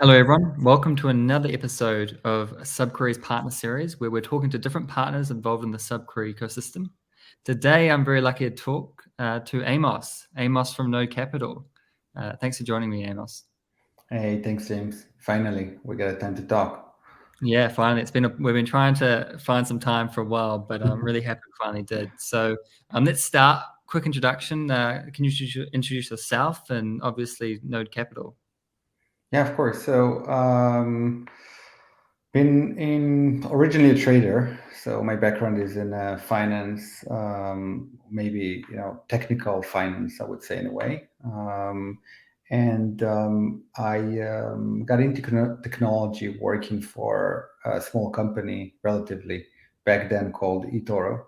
Hello, everyone. Welcome to another episode of SubQuery's partner series, where we're talking to different partners involved in the SubQuery ecosystem. Today, I'm very lucky to talk to Amos from Node Capital. Thanks for joining me, Amos. Hey, thanks, James. Finally, we got a time to talk. Yeah, finally, we've been trying to find some time for a while, but I'm really happy we finally did. So let's start. Quick introduction. Can you introduce yourself and obviously Node Capital? Yeah, of course. So, been in originally a trader. So my background is in finance, maybe technical finance, I would say in a way. And I got into technology working for a small company, relatively back then called eToro,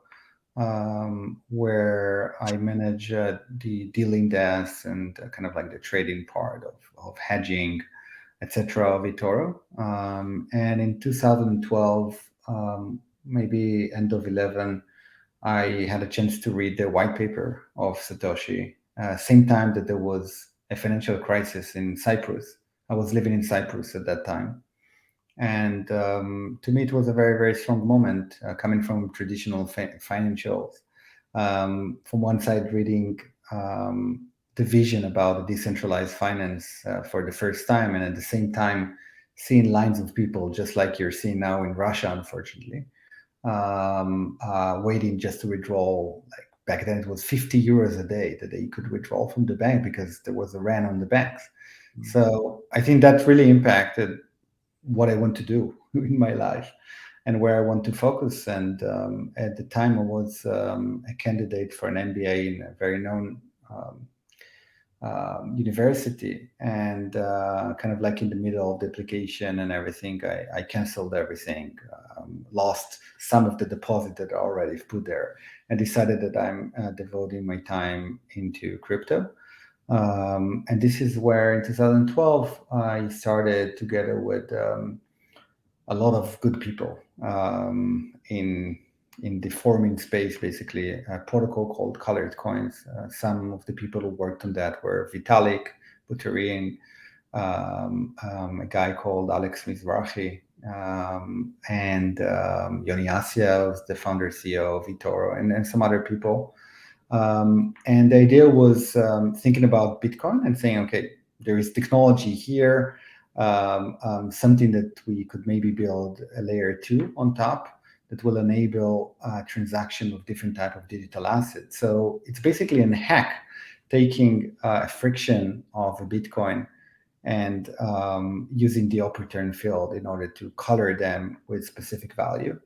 where I manage the dealing desk and kind of like the trading part of hedging, etc. of eToro. And in 2012, maybe end of 11, I had a chance to read the white paper of Satoshi. Same time that there was a financial crisis in Cyprus. I was living in Cyprus at that time. And to me, it was a very, very strong moment coming from traditional financials. From one side, reading the vision about decentralized finance for the first time, and at the same time, seeing lines of people just like you're seeing now in Russia, unfortunately, waiting just to withdraw. Like back then, it was 50 euros a day that they could withdraw from the bank because there was a ban on the banks. So I think that really impacted what I want to do in my life and where I want to focus. And at the time, I was a candidate for an MBA in a very known university, and kind of like in the middle of the application and everything, I canceled everything, lost some of the deposit that I already put there, and decided that I'm devoting my time into crypto. And this is where in 2012 I started together with a lot of good people in the forming space, basically a protocol called Colored Coins. Some of the people who worked on that were Vitalik Buterin, a guy called Alex Mizrahi, and Yoni Assia was the founder CEO of eToro, and some other people. And the idea was thinking about Bitcoin and saying, okay, there is technology here, something that we could maybe build a layer two on top that will enable transaction of different type of digital assets. So it's basically a hack, taking a friction of a Bitcoin and using the operator field in order to color them with specific value.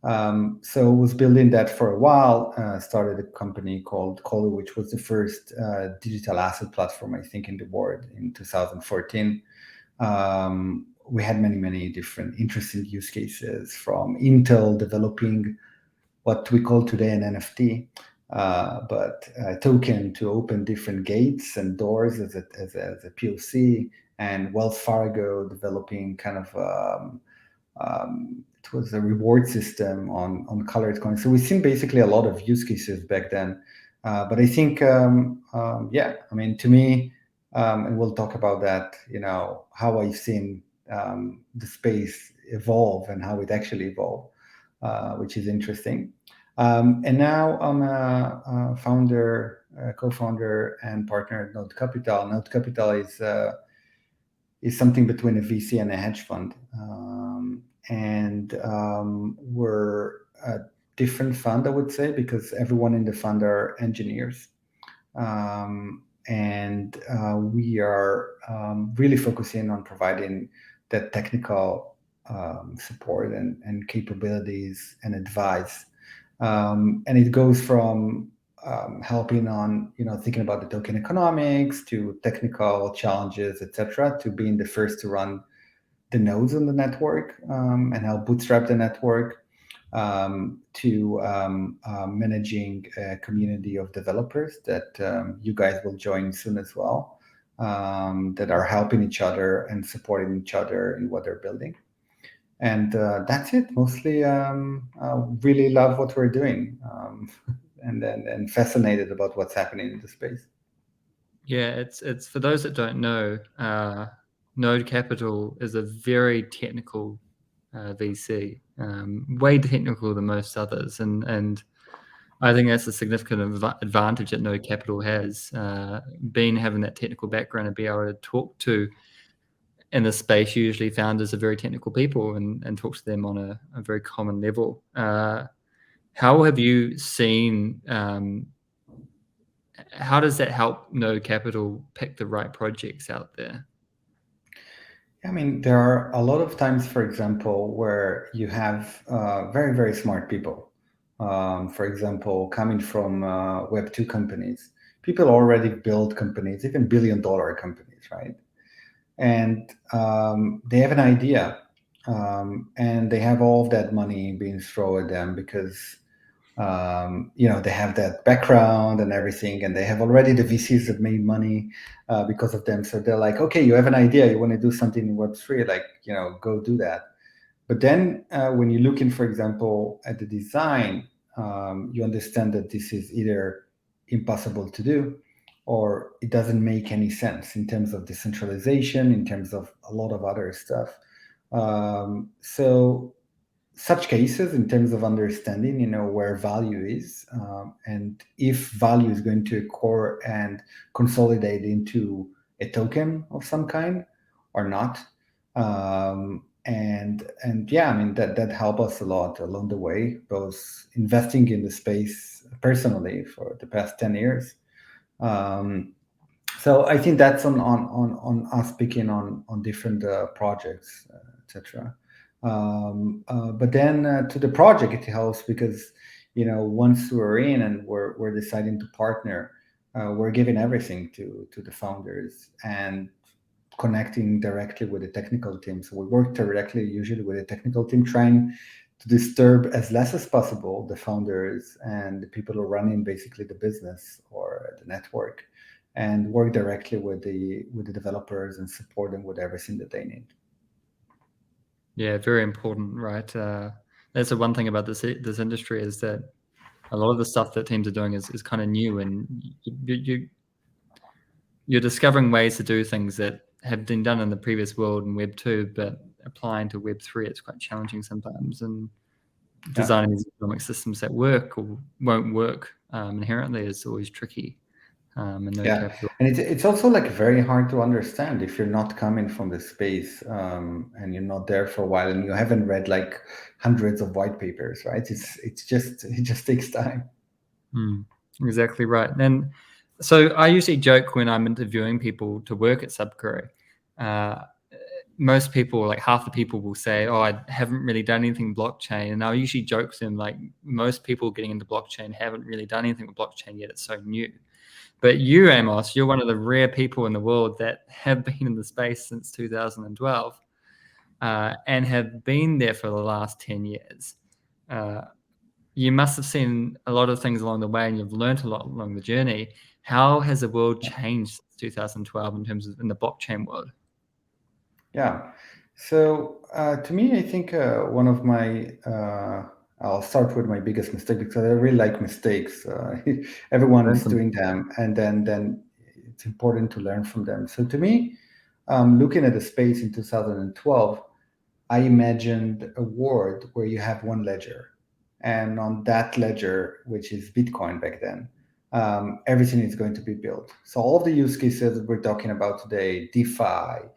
So was building that for a while, started a company called Colo, which was the first digital asset platform, I think, in the world in 2014. We had many, many different interesting use cases, from Intel developing what we call today an NFT, but a token to open different gates and doors as a POC, and Wells Fargo developing kind of it was a reward system on colored coins. So we've seen basically a lot of use cases back then. But I think, yeah, I mean, to me, and we'll talk about that, how I've seen the space evolve and how it actually evolved, which is interesting. And now I'm a founder, co-founder, and partner at Node Capital. Node Capital is something between a VC and a hedge fund. And we're a different fund, I would say, because everyone in the fund are engineers. And we are really focusing on providing that technical support and capabilities and advice. And it goes from helping on thinking about the token economics to technical challenges, etc., to being the first to run the nodes on the network and help bootstrap the network, to managing a community of developers that you guys will join soon as well, that are helping each other and supporting each other in what they're building. And that's it. Mostly, really love what we're doing, and fascinated about what's happening in the space. Yeah, it's for those that don't know. Node Capital is a very technical VC, way technical than most others, and I think that's a significant advantage that Node Capital has, being having that technical background and be able to talk to, in the space, usually founders are very technical people, and talk to them on a very common level. How have you seen, how does that help Node Capital pick the right projects out there? I mean, there are a lot of times, for example, where you have very, very smart people. For example, coming from Web2 companies, people already build companies, even billion-dollar companies, right? And they have an idea, and they have all of that money being thrown at them because they have that background and everything, and they have already the VCs that made money because of them. So they're like, okay, you have an idea, you want to do something in Web3, like, go do that. But then when you're looking, for example, at the design, you understand that this is either impossible to do or it doesn't make any sense in terms of decentralization, in terms of a lot of other stuff. So such cases, in terms of understanding, where value is, and if value is going to occur and consolidate into a token of some kind or not. And yeah, I mean, that helped us a lot along the way, both investing in the space personally for the past 10 years. So I think that's on us picking on different projects, etc. But then to the project, it helps because once we're in and we're deciding to partner, we're giving everything to the founders and connecting directly with the technical team. So we work directly, usually with the technical team, trying to disturb as less as possible the founders and the people who are running basically the business or the network, and work directly with the developers and support them with everything that they need. Yeah, very important, right? That's the one thing about this industry, is that a lot of the stuff that teams are doing is kind of new, and you're discovering ways to do things that have been done in the previous world in Web 2, but applying to Web 3, it's quite challenging sometimes. And designing these economic systems that work or won't work inherently is always tricky. And no capital. And it's also like very hard to understand if you're not coming from the space, and you're not there for a while and you haven't read like hundreds of white papers, right? It just takes time. Exactly right. And so I usually joke when I'm interviewing people to work at SubQuery. Most people, like half the people, will say, "Oh, I haven't really done anything blockchain." And I usually joke to them, like, most people getting into blockchain haven't really done anything with blockchain yet. It's so new. But you, Amos, you're one of the rare people in the world that have been in the space since 2012, and have been there for the last 10 years. You must have seen a lot of things along the way, and you've learned a lot along the journey. How has the world changed since 2012 in terms of in the blockchain world? Yeah. So to me, I think one of my I'll start with my biggest mistake because I really like mistakes. Everyone is doing them, and then it's important to learn from them. So to me, looking at the space in 2012, I imagined a world where you have one ledger, and on that ledger, which is Bitcoin back then, everything is going to be built. So all of the use cases that we're talking about today, DeFi,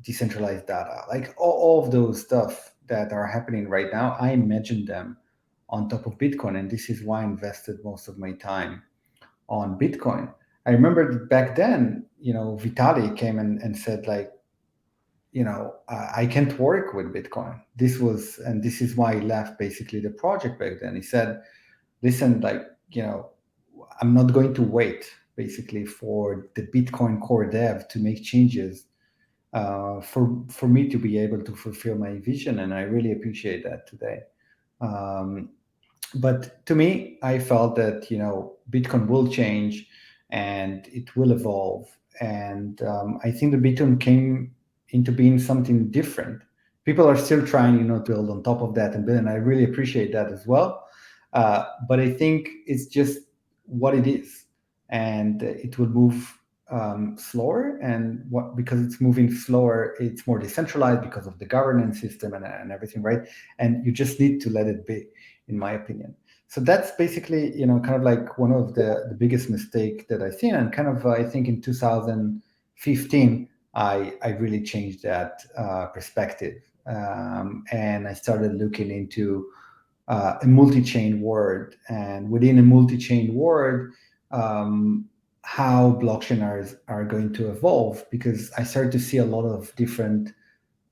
decentralized data, like all of those stuff that are happening right now, I imagined them on top of Bitcoin. And this is why I invested most of my time on Bitcoin. I remember back then, Vitalik came and said, like, I can't work with Bitcoin. This is why he left basically the project back then. He said, listen, like, I'm not going to wait basically for the Bitcoin core dev to make changes for me to be able to fulfill my vision, and I really appreciate that today. But to me, I felt that Bitcoin will change and it will evolve, and I think the Bitcoin came into being something different. People are still trying, to build on top of that and build, and I really appreciate that as well. But I think it's just what it is, and it will move slower, and because it's moving slower, it's more decentralized because of the governance system and everything, right? And you just need to let it be, in my opinion. So that's basically, kind of like one of the biggest mistake that I've seen, and kind of I think in 2015 I really changed that perspective, and I started looking into a multi-chain world, and within a multi-chain world, how blockchain are going to evolve, because I started to see a lot of different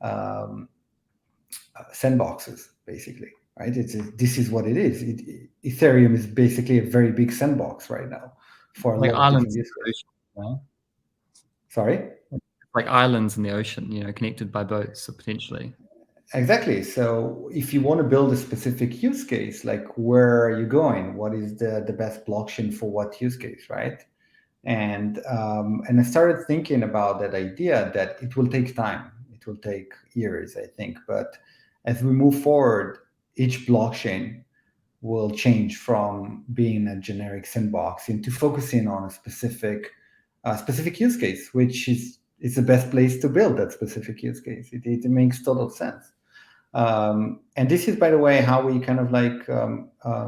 um, sandboxes, basically, right? This is what it is. Ethereum is basically a very big sandbox right now for a Like lot of different islands in use the cases. ocean, you know? Sorry? Like islands in the ocean, connected by boats, so potentially. Exactly. So if you want to build a specific use case, like where are you going? What is the best blockchain for what use case, right? And I started thinking about that idea that it will take time. It will take years, I think. But as we move forward, each blockchain will change from being a generic sandbox into focusing on a specific use case, which is the best place to build that specific use case. It makes total sense. And this is, by the way, how we kind of like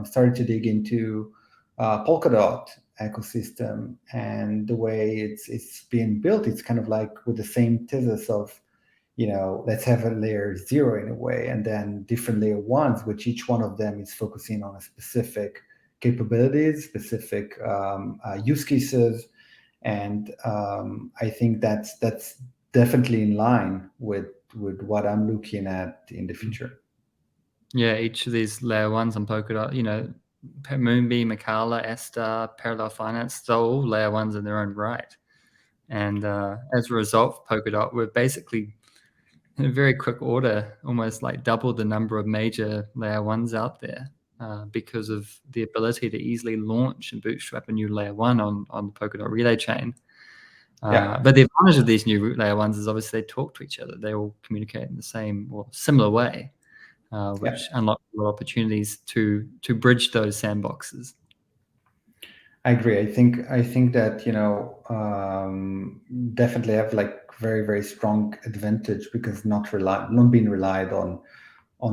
started to dig into Polkadot ecosystem, and the way it's being built. It's kind of like with the same thesis of, let's have a layer 0 in a way, and then different layer 1s, which each one of them is focusing on a specific capabilities, specific use cases. And I think that's definitely in line with what I'm looking at in the future. Yeah, each of these layer ones on Polkadot, Moonbeam, Makala, Astar, Parallel Finance, they're all layer ones in their own right. And as a result, Polkadot, we've basically, in a very quick order, almost like doubled the number of major layer ones out there because of the ability to easily launch and bootstrap a new layer one on the Polkadot relay chain. Yeah. But the advantage of these new layer ones is obviously they talk to each other. They all communicate in the same or similar way. Which unlock a lot of opportunities to bridge those sandboxes. I agree. I think that definitely have like very, very strong advantage, because not being relied on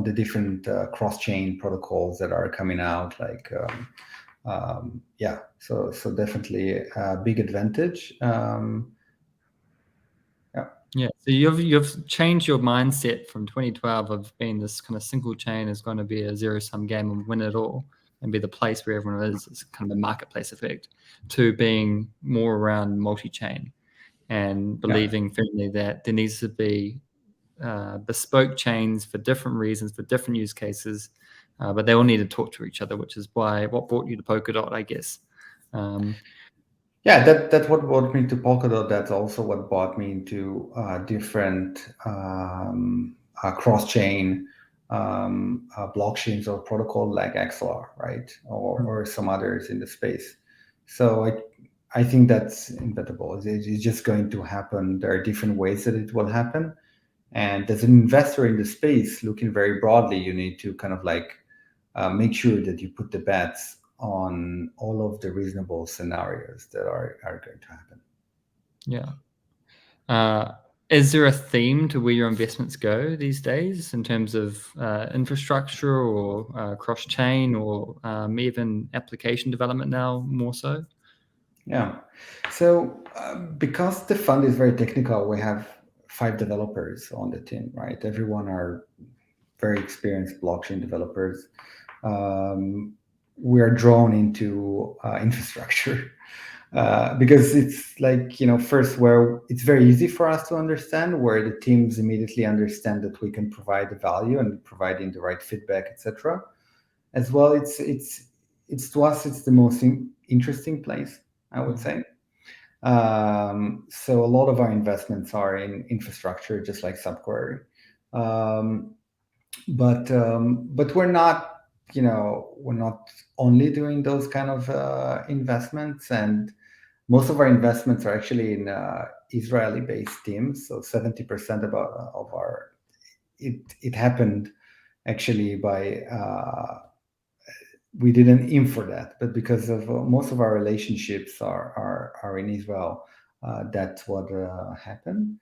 the different cross-chain protocols that are coming out. Like so definitely a big advantage. Yeah, so you've changed your mindset from 2012 of being this kind of single chain is going to be a zero-sum game and win it all and be the place where everyone is. It's kind of a marketplace effect, to being more around multi-chain and believing firmly that there needs to be bespoke chains for different reasons, for different use cases, but they all need to talk to each other, which is what brought you to Polkadot, I guess. That's what brought me to Polkadot. That's also what brought me into different cross-chain blockchains or protocol like XLR, right, or some others in the space. So I think that's inevitable. It's just going to happen. There are different ways that it will happen, and as an investor in the space, looking very broadly, you need to kind of like make sure that you put the bets on all of the reasonable scenarios that are going to happen. Yeah. Is there a theme to where your investments go these days in terms of infrastructure or cross-chain or even application development now more so? Yeah. So because the fund is very technical, we have 5 developers on the team, right? Everyone are very experienced blockchain developers. We are drawn into infrastructure because it's like, first, where it's very easy for us to understand, where the teams immediately understand that we can provide the value and providing the right feedback, etc. As well, it's to us, it's the most interesting place, I would say. So a lot of our investments are in infrastructure, just like SubQuery. But we're not, we're not only doing those kind of investments, and most of our investments are actually in Israeli-based teams. So 70% of our it happened actually by we didn't aim for that, but because of most of our relationships are in Israel, that's what happened.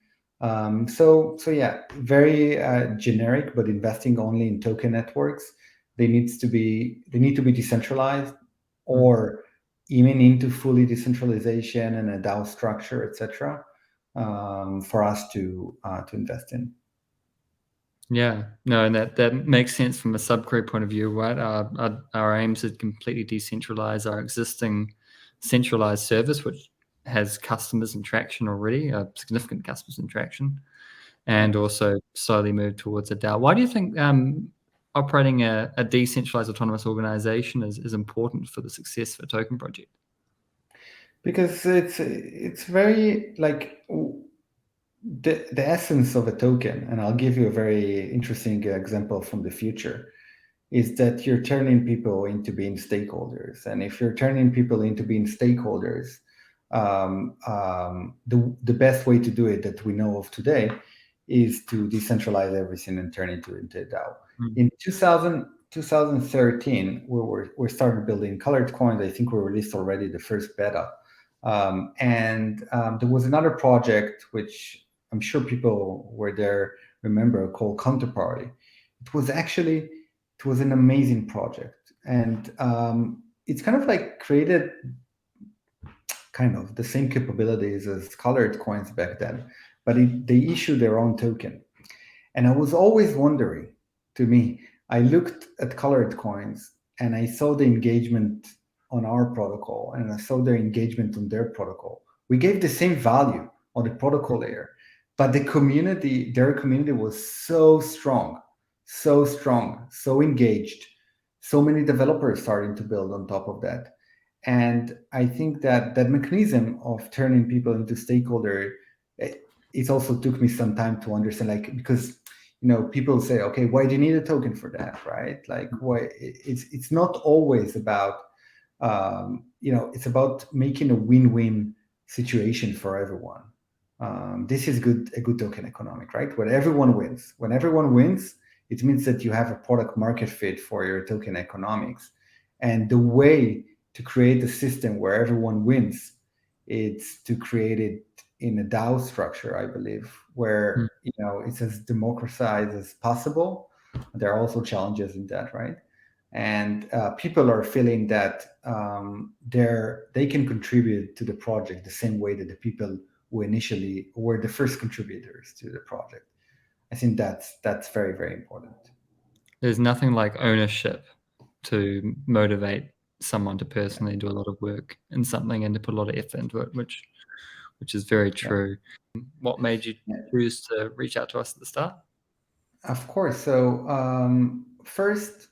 So yeah, very generic, but investing only in token networks. They need to be decentralized, or even into fully decentralization and a DAO structure, etc. For us to invest in. Yeah, no, and that makes sense from a SubQuery point of view, right? Our aim is to completely decentralize our existing centralized service, which has customers and traction already, significant customers and traction, and also slowly move towards a DAO. Why do you think operating a decentralized autonomous organization is important for the success of a token project? Because it's very like the essence of a token, and I'll give you a very interesting example from the future, is that you're turning people into being stakeholders. And if you're turning people into being stakeholders, the best way to do it that we know of today is to decentralize everything and turn it into a DAO. In 2013, we started building colored coins. I think we released already the first beta. And there was another project, which I'm sure people were there remember, called Counterparty. It was an amazing project, and it's kind of like created kind of the same capabilities as colored coins back then, but they issue their own token. And I was always wondering, to me, I looked at colored coins and I saw the engagement on our protocol and I saw their engagement on their protocol. We gave the same value on the protocol layer, but their community was so strong, so engaged, so many developers starting to build on top of that. And I think that mechanism of turning people into stakeholder, it also took me some time to understand, like, because people say, okay, why do you need a token for that, right? Like, why? It's not always about it's about making a win-win situation for everyone. This is a good token economic, right? When everyone wins, it means that you have a product market fit for your token economics. And the way to create a system where everyone wins, it's to create it in a DAO structure, I believe, where it's as democratized as possible. There are also challenges in that, right? And people are feeling that they can contribute to the project the same way that the people who initially were the first contributors to the project. I think that's very, very important. There's nothing like ownership to motivate someone to personally do a lot of work in something and to put a lot of effort into it, which is very true. Yeah. What made you choose to reach out to us at the start? Of course. So first,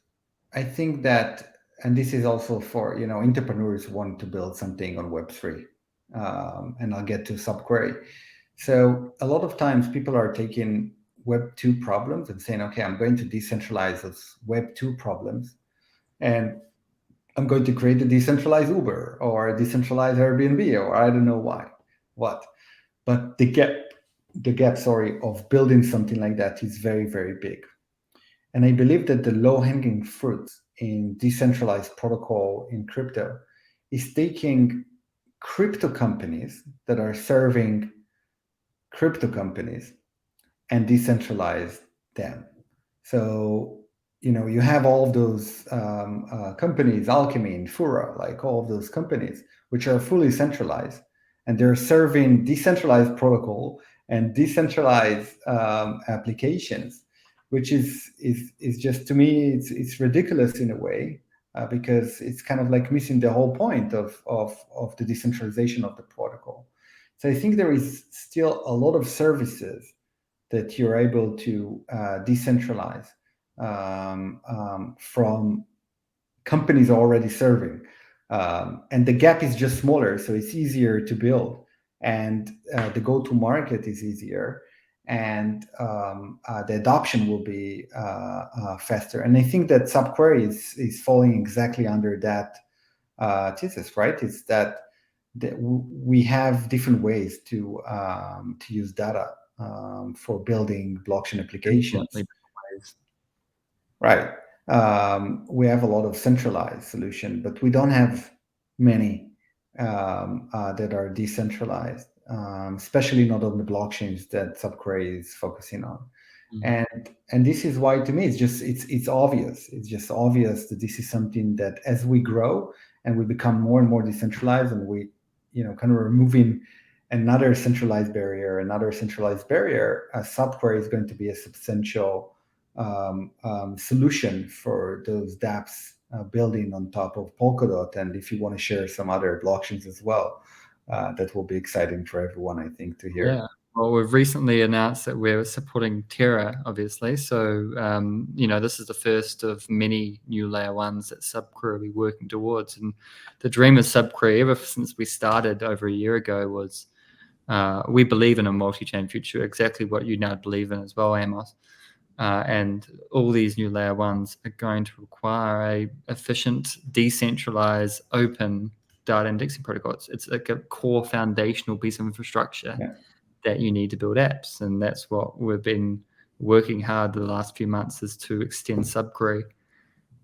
I think that, and this is also for entrepreneurs who want to build something on Web3, and I'll get to SubQuery. So a lot of times people are taking Web2 problems and saying, okay, I'm going to decentralize those Web2 problems, and I'm going to create a decentralized Uber or a decentralized Airbnb, or I don't know what. But the gap, of building something like that is very, very big. And I believe that the low-hanging fruit in decentralized protocol in crypto is taking crypto companies that are serving crypto companies and decentralize them. So, you have all of those companies, Alchemy and Fura, like all of those companies, which are fully centralized, and they're serving decentralized protocol and decentralized applications, which is just, to me, it's ridiculous in a way, because it's kind of like missing the whole point of the decentralization of the protocol. So I think there is still a lot of services that you're able to decentralize from companies already serving. And the gap is just smaller, so it's easier to build. And the go-to-market is easier. And the adoption will be faster. And I think that SubQuery is falling exactly under that thesis, right? It's that we have different ways to use data for building blockchain applications. Right. We have a lot of centralized solution, but we don't have many that are decentralized. especially not on the blockchains that SubQuery is focusing on. Mm. And this is why, to me, it's obvious. It's just obvious that this is something that, as we grow and we become more and more decentralized, and we, kind of removing another centralized barrier, SubQuery is going to be a substantial solution for those dApps building on top of Polkadot. And if you want to share some other blockchains as well, that will be exciting for everyone, I think, to hear. Yeah. Well, we've recently announced that we're supporting Terra, obviously. So, this is the first of many new layer ones that SubQuery will be working towards. And the dream of SubQuery, ever since we started over a year ago, was we believe in a multi-chain future, exactly what you now believe in as well, Amos. And all these new layer ones are going to require a efficient, decentralized, open data indexing protocol. It's like a core foundational piece of infrastructure that you need to build apps. And that's what we've been working hard the last few months, is to extend SubQuery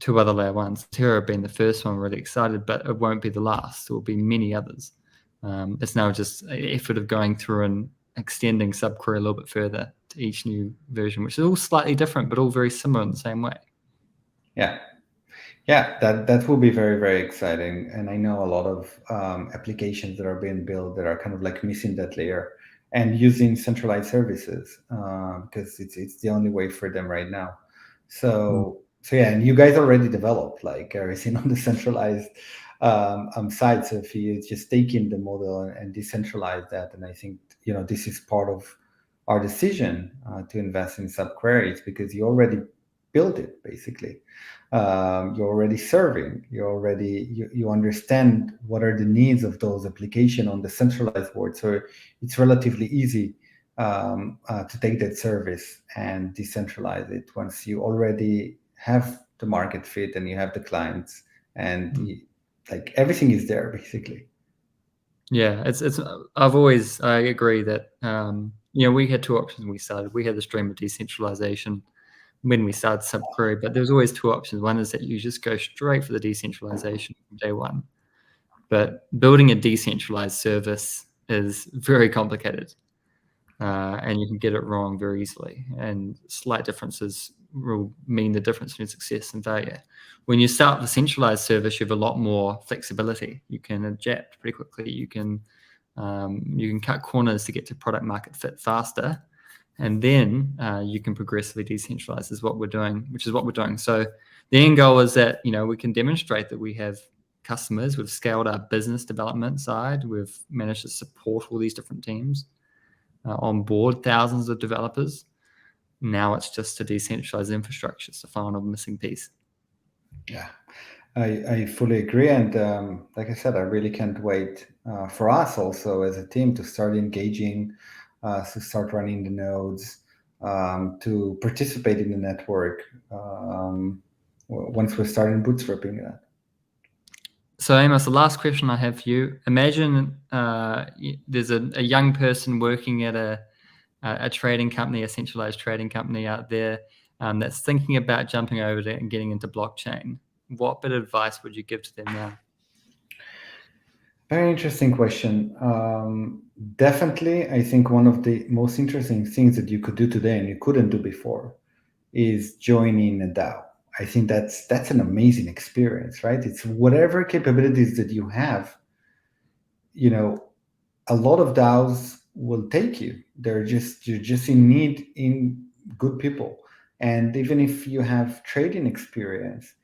to other layer ones. Terra being the first one, we're really excited, but it won't be the last. There will be many others. It's now just an effort of going through and extending SubQuery a little bit further to each new version, which is all slightly different, but all very similar in the same way. Yeah, that will be very, very exciting. And I know a lot of applications that are being built that are kind of like missing that layer and using centralized services because it's the only way for them right now. So yeah, and you guys already developed like everything on the centralized side. So if you just take in the model and decentralize that, and I think this is part of our decision to invest in SubQuery, because you already built it basically. You're already serving. You understand what are the needs of those applications on the centralized board. So it's relatively easy to take that service and decentralize it once you already have the market fit and you have the clients and like everything is there basically. Yeah, I agree that we had two options when we started. We had the stream of decentralization when we started SubQuery, but there's always two options. One is that you just go straight for the decentralization from day one. But building a decentralized service is very complicated, and you can get it wrong very easily. And slight differences will mean the difference between success and failure. When you start with a centralized service, you have a lot more flexibility. You can adapt pretty quickly. You can cut corners to get to product market fit faster. And then you can progressively decentralize, is what we're doing, which is what we're doing. So the end goal is that we can demonstrate that we have customers. We've scaled our business development side. We've managed to support all these different teams, on board thousands of developers. Now it's just a decentralized infrastructure. It's the final missing piece. Yeah, I fully agree. And like I said, I really can't wait for us also as a team to start engaging, to start running the nodes, to participate in the network once we're starting bootstrapping that. So Amos, the last question I have for you: imagine there's a young person working at a trading company, a centralized trading company out there that's thinking about jumping over to and getting into blockchain. What bit of advice would you give to them now? Very interesting question. Definitely, I think one of the most interesting things that you could do today and you couldn't do before is joining a DAO. I think that's an amazing experience, right? It's whatever capabilities that you have, a lot of DAOs will take you. You're just in need in good people. And even if you have trading experience,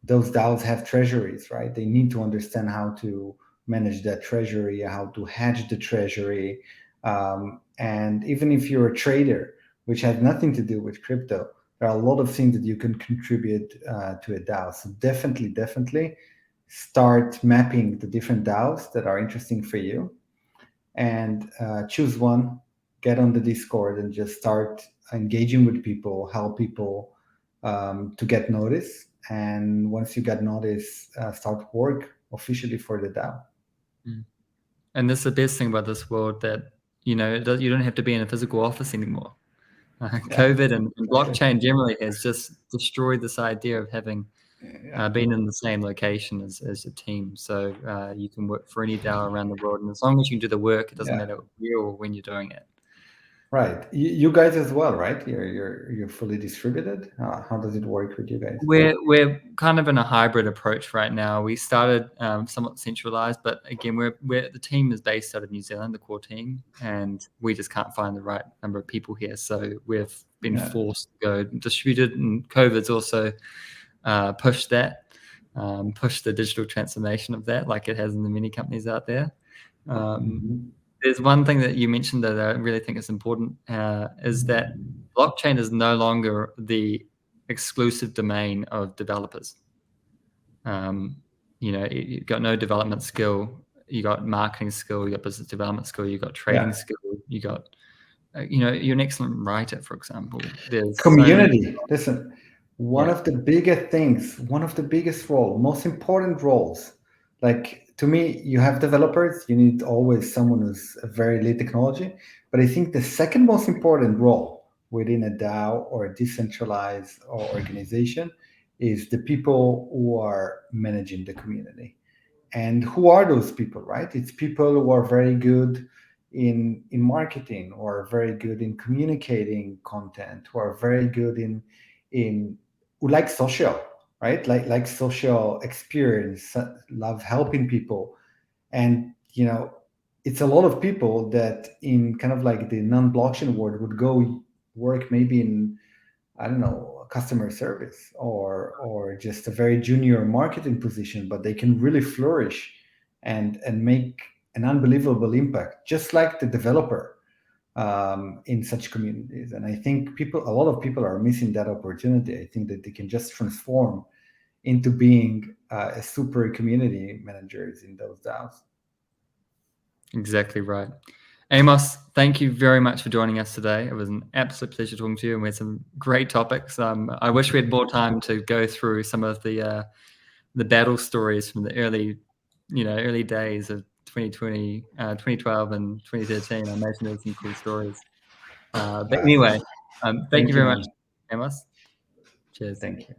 those DAOs have treasuries, right? They need to understand how to manage that treasury, how to hedge the treasury. And even if you're a trader, which has nothing to do with crypto, there are a lot of things that you can contribute to a DAO. So definitely start mapping the different DAOs that are interesting for you and choose one, get on the Discord and just start engaging with people, help people to get noticed. And once you get noticed, start work officially for the DAO. And that's the best thing about this world, that you don't have to be in a physical office anymore. COVID and blockchain generally has just destroyed this idea of having being in the same location as your team. So you can work for any DAO around the world, and as long as you can do the work, it doesn't matter where or when you're doing it. Right. You guys as well, right? You're fully distributed. How does it work with you guys? We're kind of in a hybrid approach right now. We started somewhat centralized, but again, the team is based out of New Zealand, the core team, and we just can't find the right number of people here. So we've been forced to go distributed, and COVID's also pushed the digital transformation of that, like it has in the many companies out there. There's one thing that you mentioned that I really think is important, is that blockchain is no longer the exclusive domain of developers. You've got no development skill, you got marketing skill, you got business development skill, you got trading skill, you got, you're an excellent writer, for example. There's community. Listen, one of the biggest things, one of the biggest roles, most important roles, like to me, you have developers, you need always someone who's very lead technology. But I think the second most important role within a DAO or a decentralized or organization is the people who are managing the community. And who are those people, right? It's people who are very good in marketing, or very good in communicating content, who are very good in who like social, right? Like social experience, love helping people. And it's a lot of people that in kind of like the non-blockchain world would go work maybe in, I don't know, customer service, or just a very junior marketing position, but they can really flourish and make an unbelievable impact, just like the developer, in such communities. And I think a lot of people are missing that opportunity. I think that they can just transform into being a super community managers in those DAOs. Exactly right. Amos, thank you very much for joining us today. It was an absolute pleasure talking to you, and we had some great topics. I wish we had more time to go through some of the battle stories from the early days of 2020, 2012 and 2013. I imagine there's some cool stories. But anyway, thank you very much, Amos. Cheers. Thank you.